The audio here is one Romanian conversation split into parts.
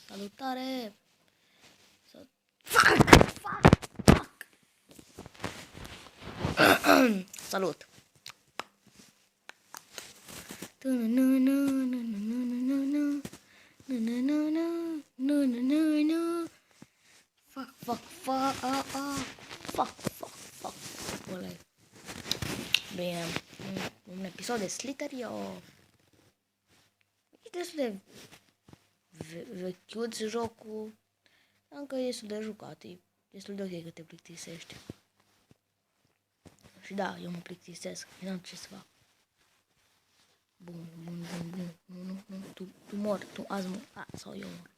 Salutare! Fuck! Salut! Fuck. Bine, un episod de Slitter.io. E destul de vechiuț jocul, dar încă e destul de jucat, e destul de ok că te plictisești. Și da, eu mă plictisesc, n-am ce să fac. Bun, nu, tu mori, tu azi mori, sau eu mor.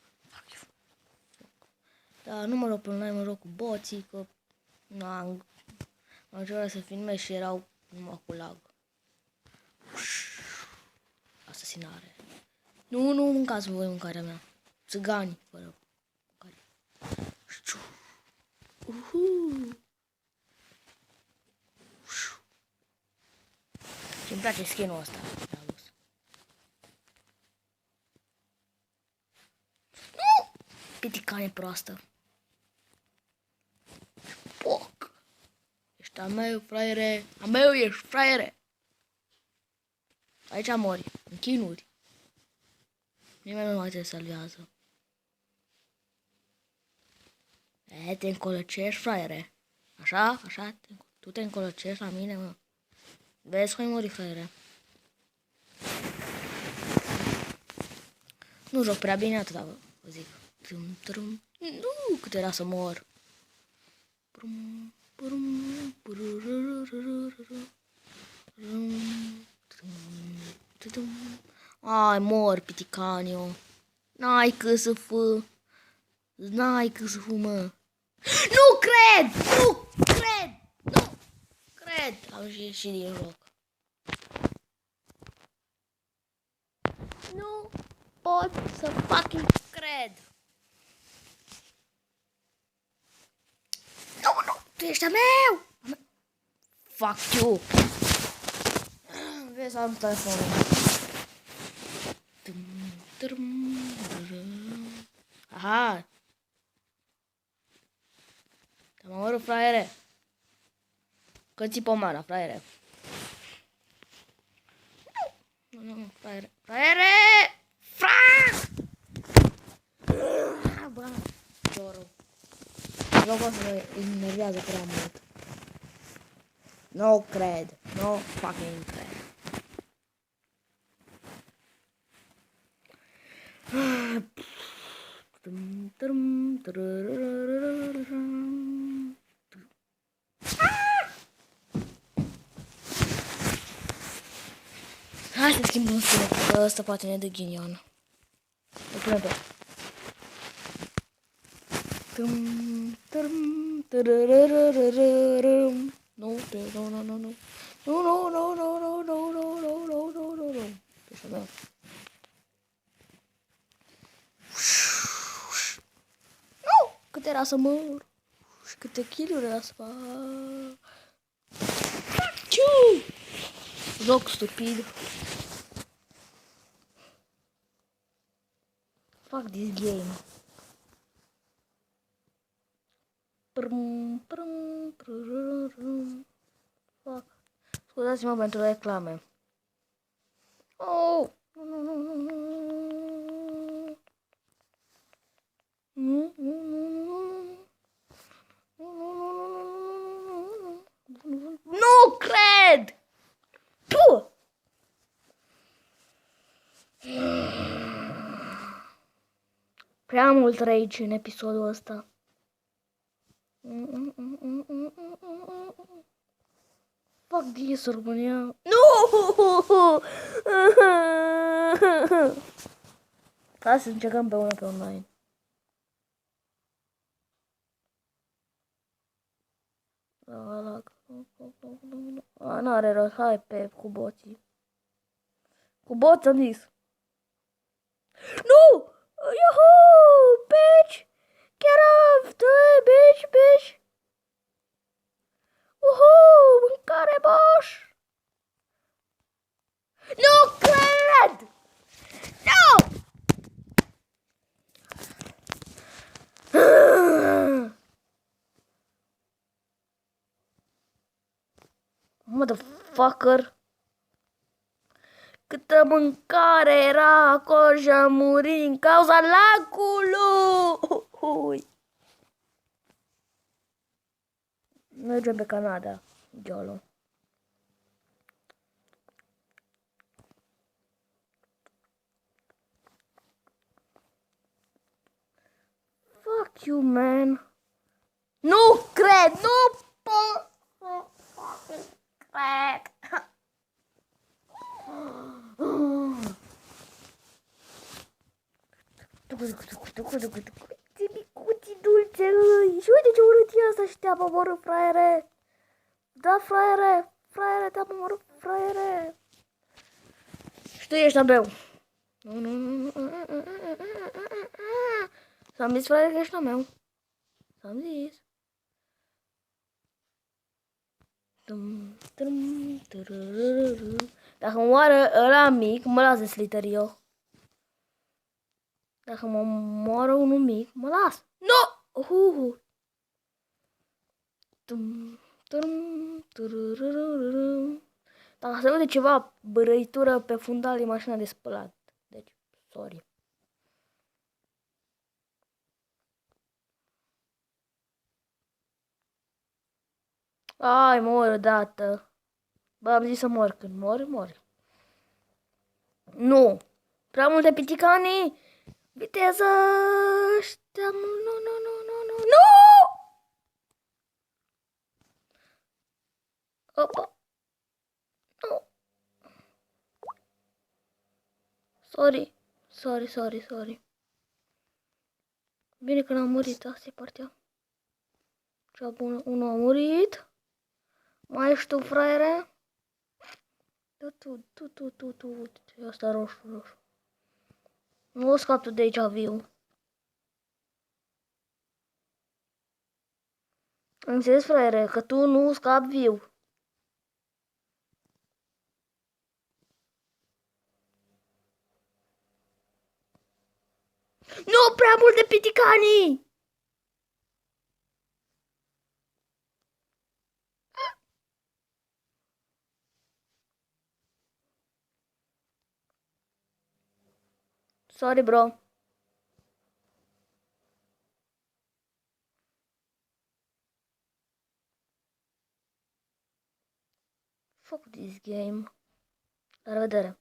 Dar nu mă rog pe online, mă rog cu boții, că am încercat să filmez și erau numai cu lag. Asasinare. Nu mâncați voi mâncarea mea. Țigani, fără mâncare. Și îmi place skin-ul ăsta. Piticane proastă. Poc. Ești a meu, fraiere. A meu ești, fraiere. Aici mori. În chinuri. Nimeni nu mai te salvează. Te încolăcești, fraiere. Așa? Tu te încolăcești la mine, mă. Vezi că ai muri, fraiere. Nu joc prea bine, atâta vă zic. Nu, cât era să mor. Ai, mor, piticaniu. N-ai că să fă. Mă. Nu cred. Am ieșit din joc. Nu pot să fucking cred. Nu, tu ești a meu. Fuck you. Vezi, am telefonul. Aha. Te-am omorât, fraiere. Că ții pomana, fraiere. Nu, fraiere. Bă, ce-o jocul ăsta mă enervează prea mult. Nu cred. Nu fucking cred. Hai să schimbăm skin-ul, că ăsta poate ne dă ghinion. Îl punem pe. Nu. Deci meu. Nu! Cât era să mor. Și câte kill-uri era să fac. Joc stupid. Fuck this game. Fuck. Scuzați-mă pentru reclame. Oh! Nu cred! Puh! Prea mult rage în episodul ăsta. Fuck this, România. Nu! Hai să încercăm pe una pe online. N-are rost, hai pe cu boții. Cu boți am zis. Nu! Yahoo! Bitch! Get off! Bitch! Woohoo! Mâncare, boș! Nu cred! No! motherfucker. Câtă mâncare era acolo și am murit din cauza lacului. Mergem pe Canada, Giolo. Fuck you, man. Nu cred, nu pot. Cred. Ce micuții dulce îi. Și uite ce urât e ăsta și te-am omorât, fraiere. Da, fraiere. Fraiere, te-am omorât, fraiere. Și tu ești al meu. S-am zis, fraiere, că ești al meu. S-am zis. Dacă moară ăla mic, mă las de Slytherin. Dacă mă moară unul mic, mă las. Nu! Dacă se vede ceva bărăitură pe fundal, e mașina de spălat. Deci, sorry. Ai, mor odată. Bă, am zis să mor. Când mor. Nu! Prea multe piticanii! Viteză! Ăștia, nu! Nu! Opa! Nu! Sorry. Bine că n-am murit, asta e partea. Cea bună, unul a murit. Mai ești tu, fraiere? Tu. Asta roșu. Nu o scap tu de aici viu. Înțeles, fraiere, că tu nu scapi viu. Nu prea mult de piticanii! Sorry, bro. Fuck this game. La revedere.